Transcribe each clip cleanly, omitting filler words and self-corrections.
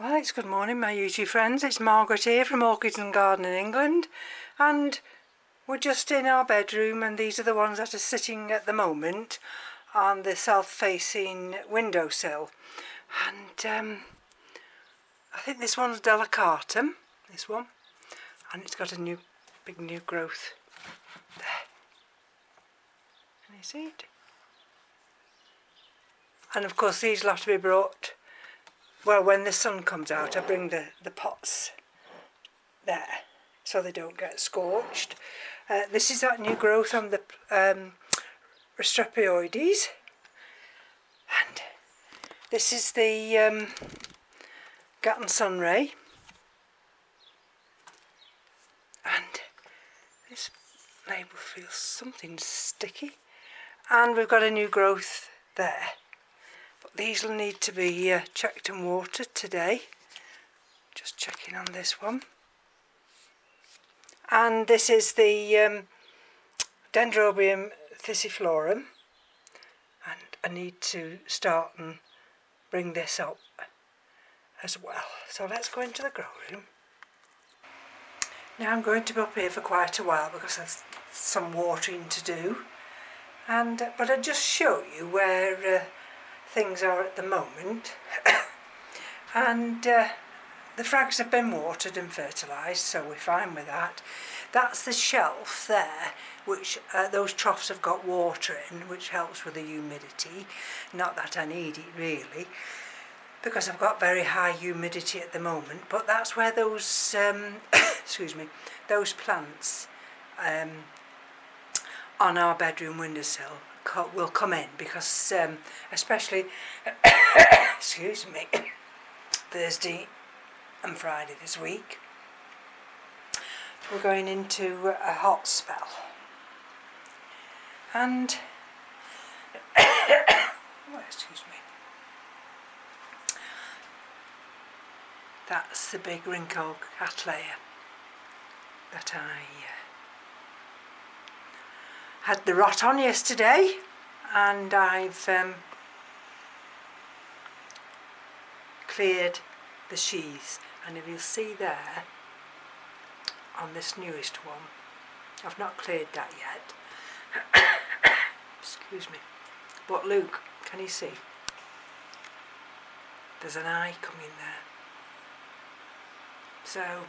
Well, it's good morning, my YouTube friends. It's Margaret here from Orchids and Garden in England, and we're just in our bedroom, and these are the ones that are sitting at the moment on the south-facing windowsill. And I think this one's delicatum, this one, and it's got a big new growth there. Can you see it? And of course these will have to be brought. Well, when the sun comes out, I bring the pots there so they don't get scorched. This is that new growth on the Paphiopedilums, and this is the Gatton Sunray, and this label feels something sticky, and we've got a new growth there. These will need to be checked and watered today. Just checking on this one. And this is the Dendrobium thiciflorum, and I need to start and bring this up as well. So let's go into the grow room. Now I'm going to be up here for quite a while because there's some watering to do, but I'll just show you where things are at the moment. And the frags have been watered and fertilised, so we're fine with that. That's the shelf there, which those troughs have got water in, which helps with the humidity. Not that I need it really, because I've got very high humidity at the moment, but that's where those excuse me, those plants on our bedroom windowsill will come in, because especially excuse me, Thursday and Friday this week we're going into a hot spell, and oh, excuse me, that's the big Rinco Cattleya that I had the rot on yesterday, and I've cleared the sheaths, and if you'll see there on this newest one, I've not cleared that yet. Excuse me, but look, can you see? There's an eye coming there. So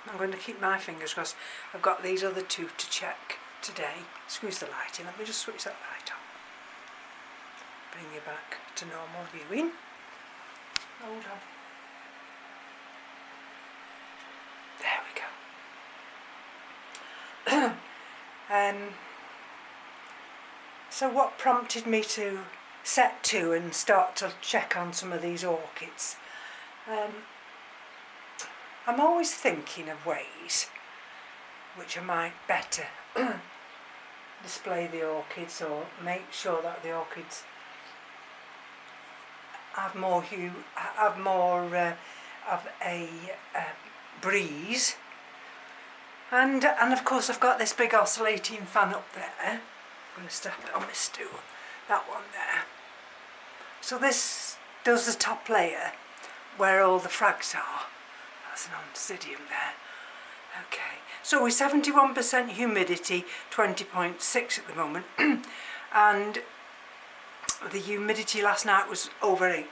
I'm going to keep my fingers crossed. I've got these other two to check today. Excuse the lighting, let me just switch that light on. Bring you back to normal viewing. Hold on. There we go. So what prompted me to set to and start to check on some of these orchids? I'm always thinking of ways which I might better display the orchids, or make sure that the orchids have more hue, have more of a breeze, and of course I've got this big oscillating fan up there. I'm going to step it on my stool, that one there. So this does the top layer where all the frags are. That's an oncidium there. Okay, so we're 71% humidity, 20.6 at the moment, and the humidity last night was over 80.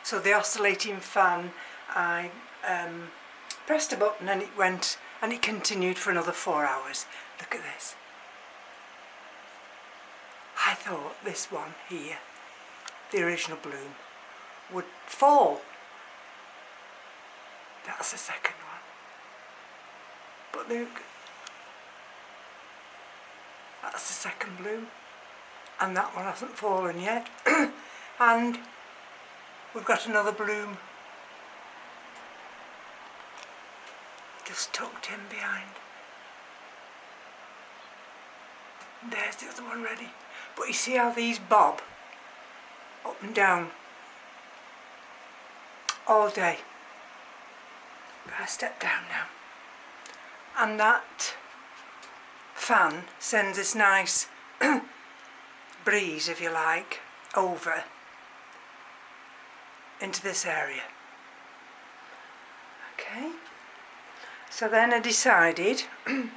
So the oscillating fan, I pressed a button and it went, and it continued for another 4 hours. Look at this. I thought this one here, the original bloom, would fall. That's the second one. But look, that's the second bloom, and that one hasn't fallen yet. And we've got another bloom just tucked in behind. And there's the other one ready. But you see how these bob up and down all day. I step down now, and that fan sends this nice breeze, if you like, over into this area. Okay, so then I decided, I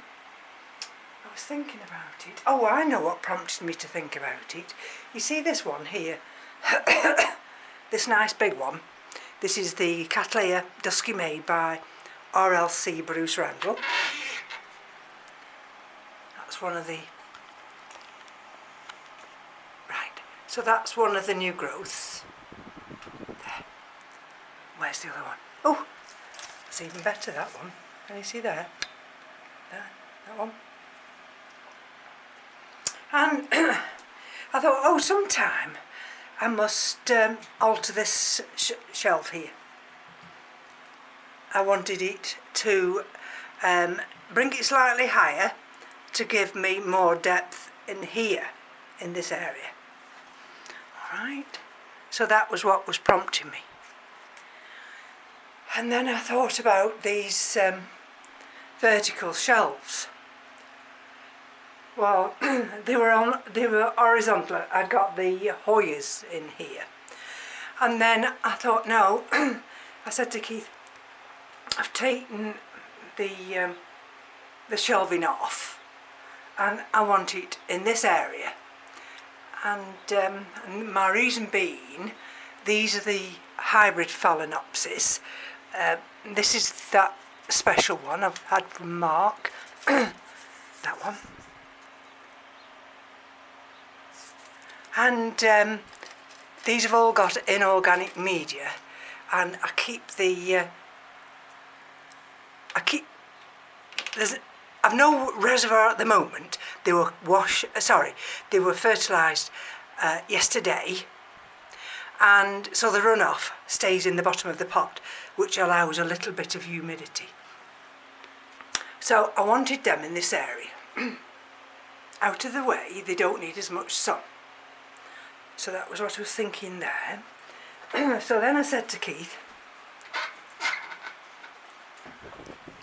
was thinking about it. Oh, I know what prompted me to think about it. You see this one here? This nice big one. This is the Cattleya Dusky Maid by RLC Bruce Randall. That's one of the... Right, so that's one of the new growths. There. Where's the other one? Oh, that's even better, that one. Can you see there? There, that one. And I thought, oh, sometime I must alter this shelf here. I wanted it to bring it slightly higher to give me more depth in here, in this area. Alright, so that was what was prompting me. And then I thought about these vertical shelves. Well, they were horizontal. I'd got the Hoyas in here. And then I thought, no, I said to Keith, I've taken the shelving off and I want it in this area. And my reason being, these are the hybrid Phalaenopsis. This is that special one I've had from Mark. That one. And these have all got inorganic media, and I keep I've no reservoir at the moment. They were fertilised yesterday, and so the runoff stays in the bottom of the pot, which allows a little bit of humidity. So I wanted them in this area, out of the way. They don't need as much sun. So that was what I was thinking there. So then I said to Keith,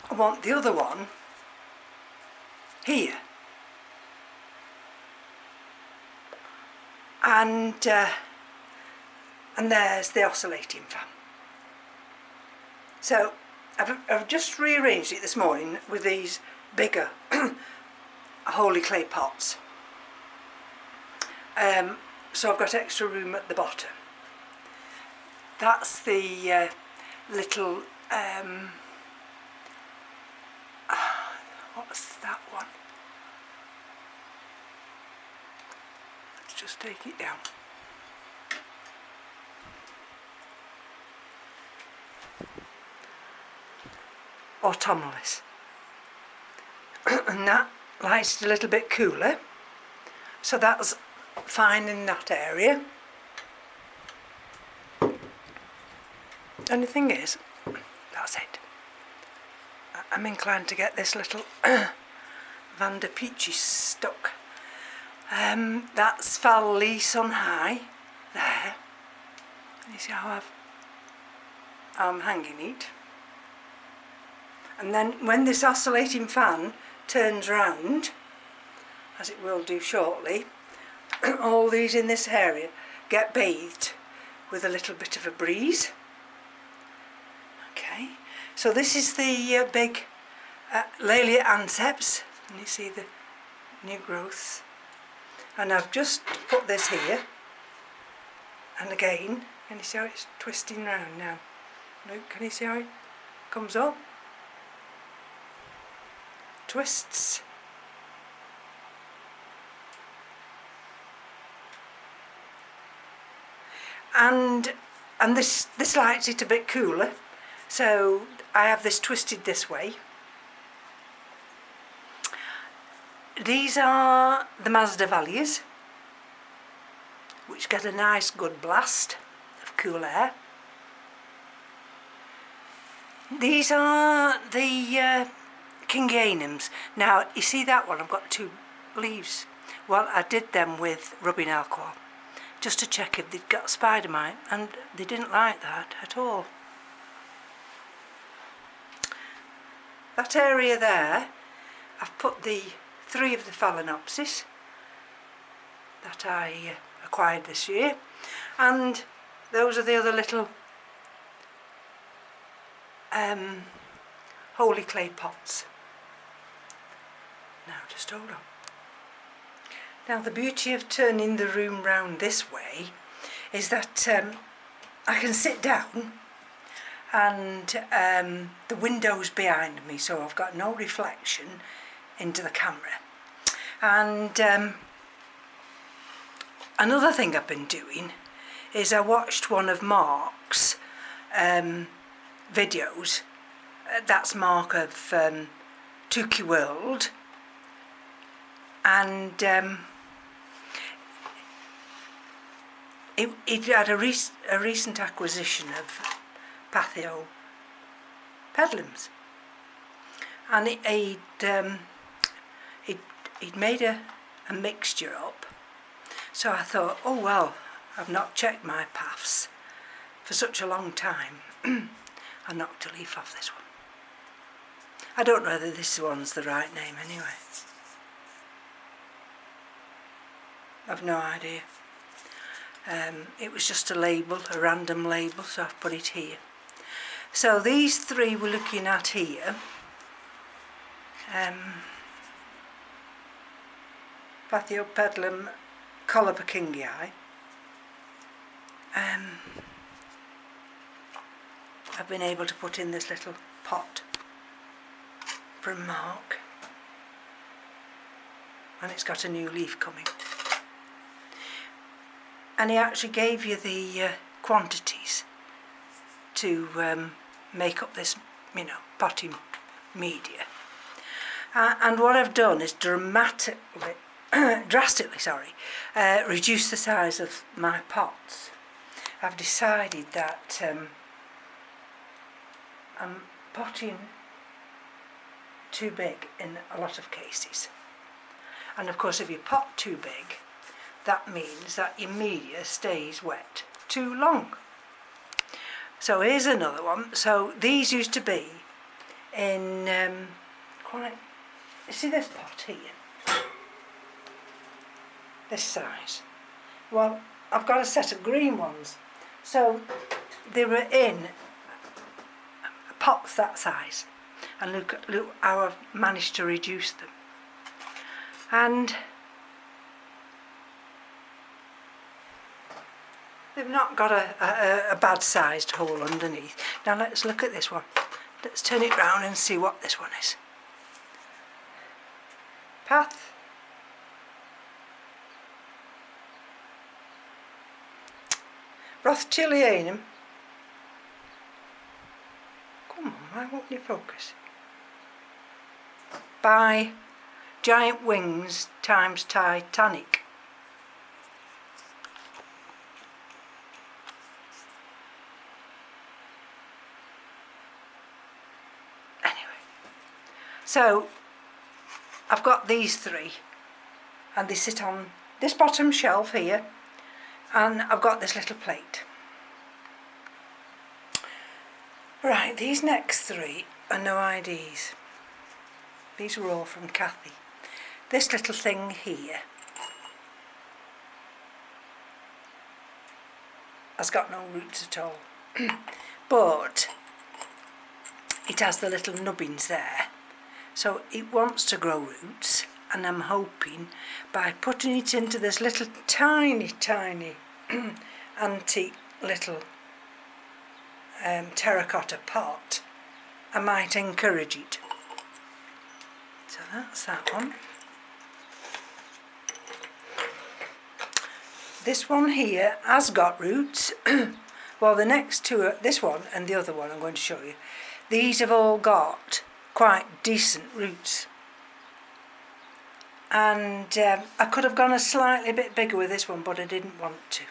I want the other one here. And there's the oscillating fan. So I've just rearranged it this morning with these bigger holy clay pots. So I've got extra room at the bottom. That's the little, what's that one? Let's just take it down. Autumnalis. And that likes it a little bit cooler. So that's fine in that area. Only thing is, that's it. I'm inclined to get this little Van der Peachy stuck. That's Val Lee Sun High there. You see how I'm hanging it. And then when this oscillating fan turns round, as it will do shortly, all these in this area get bathed with a little bit of a breeze. Okay, so this is the big Laelia anceps, and you see the new growths. And I've just put this here, and again, can you see how it's twisting round now? Look, can you see how it comes up? Twists. And this likes it a bit cooler, so I have this twisted this way. These are the Mazda Valleys, which get a nice good blast of cool air. These are the Kingianums. Now you see that one, I've got two leaves. Well, I did them with rubbing alcohol, just to check if they'd got spider mite, and they didn't like that at all. That area there, I've put the 3 of the Phalaenopsis that I acquired this year, and those are the other little holy clay pots. Now just hold on. Now the beauty of turning the room round this way is that I can sit down and the window's behind me, so I've got no reflection into the camera. And another thing I've been doing is I watched one of Mark's videos. That's Mark of Tookie World, and he had a recent acquisition of Paphiopedilums, and he'd made a mixture up. So I thought, oh well, I've not checked my paths for such a long time. I knocked a leaf off this one. I don't know whether this one's the right name anyway. I've no idea. It was just a label, a random label, so I've put it here. So these three we're looking at here. Paphiopedilum Kingii. I've been able to put in this little pot from Mark, and it's got a new leaf coming. And he actually gave you the quantities to make up this, potting media. And what I've done is drastically, reduce the size of my pots. I've decided that I'm potting too big in a lot of cases. And of course, if you pot too big, that means that your media stays wet too long. So here's another one. So these used to be in you see this pot here? This size. Well, I've got a set of green ones. So they were in pots that size. And look how I've managed to reduce them. And they've not got a bad sized hole underneath. Now let's look at this one. Let's turn it round and see what this one is. Path. Rothschildianum. Come on, why won't you focus? By Giant Wings times Titanic. Anyway, so I've got these three, and they sit on this bottom shelf here, and I've got this little plate. Right, these next three are no IDs. These were all from Kathy. This little thing here has got no roots at all, but it has the little nubbins there, so it wants to grow roots, and I'm hoping by putting it into this little tiny antique little terracotta pot, I might encourage it. So that's that one. This one here has got roots. Well, the next two are this one and the other one I'm going to show you. These have all got quite decent roots. And I could have gone a slightly bit bigger with this one, but I didn't want to.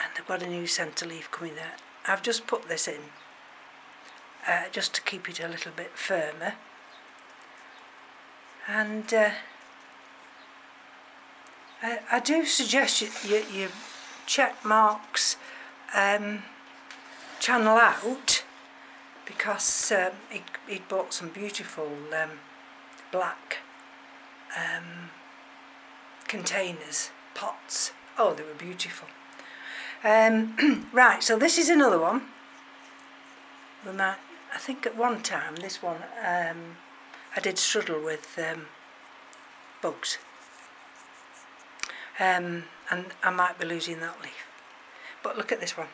And I've got a new centre leaf coming there. I've just put this in just to keep it a little bit firmer. And I do suggest you check Mark's channel out, because he'd bought some beautiful black containers, pots. Oh, they were beautiful. Right, so this is another one. I think at one time, this one, I did struggle with bugs. And I might be losing that leaf. But look at this one.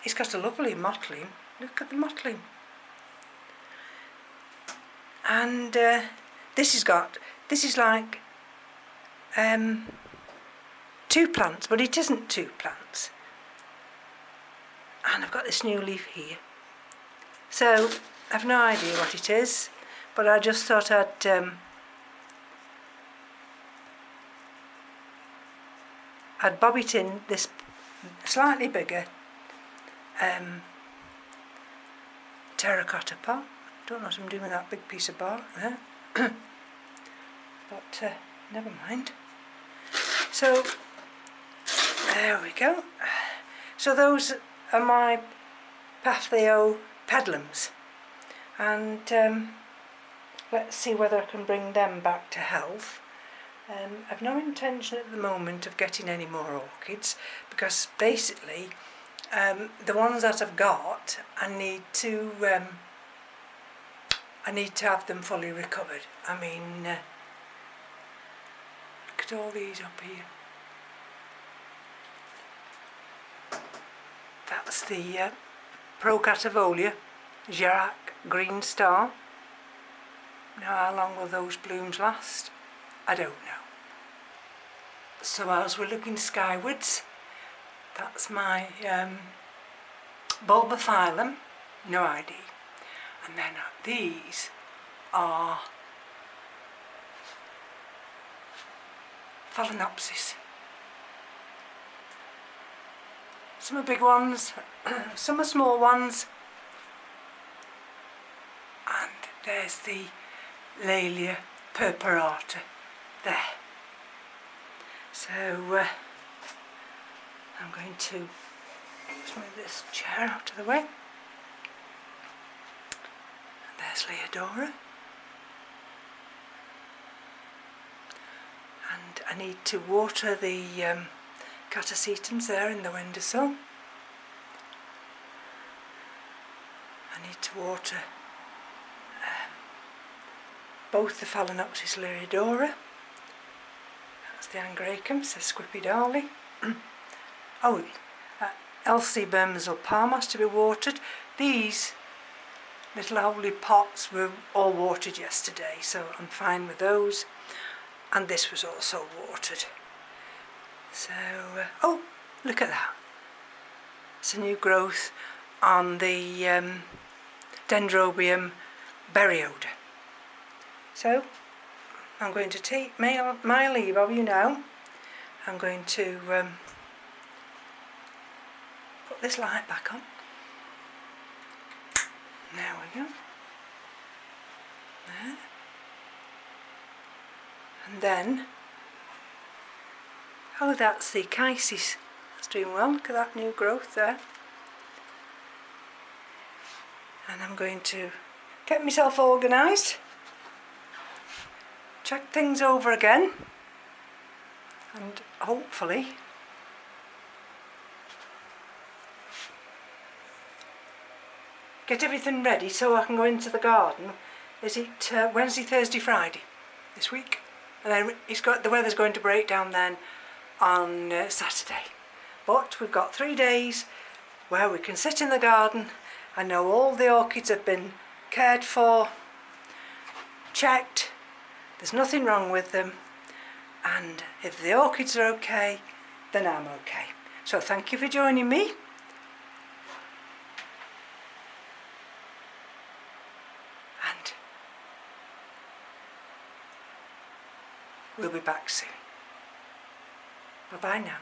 It's got a lovely mottling. Look at the mottling. And this is like 2 plants, but it isn't 2 plants. And I've got this new leaf here. So I've no idea what it is, but I just thought I'd bob it in this slightly bigger terracotta pot. Don't know what I'm doing with that big piece of bark there. But never mind. So there we go. So those are my Paphiopedilums, and let's see whether I can bring them back to health. I've no intention at the moment of getting any more orchids, because basically the ones that I've got, I need to have them fully recovered. I mean, look at all these up here. That's the Paphiopedilums, Girac Green Star. Now how long will those blooms last? I don't know. So as we're looking skywards, that's my Paphiopedilum, no ID. And then these are Phalaenopsis. Some are big ones, some are small ones. And there's the Laelia purpurata there. So I'm going to just move this chair out of the way. And there's Leodora. And I need to water the catasetums there in the windowsill. I need to water both the Phalaenopsis Leodora. That's the Angraecums, the Squipidale. Oh, Elsie Bermazel Palm has to be watered. These little holy pots were all watered yesterday, so I'm fine with those. And this was also watered. So, oh, look at that. It's a new growth on the Dendrobium berryoda. So, I'm going to take my leave of you now. I'm going to put this light back on. There we go. There. And then, oh, that's the Chisis. That's doing well. Look at that new growth there. And I'm going to get myself organised, check things over again, and hopefully get everything ready so I can go into the garden. Is it Wednesday, Thursday, Friday this week? And then the weather's going to break down then on Saturday. But we've got 3 days where we can sit in the garden. I know all the orchids have been cared for, checked, there's nothing wrong with them, and if the orchids are okay, then I'm okay. So thank you for joining me. And we'll be back soon. Bye bye now.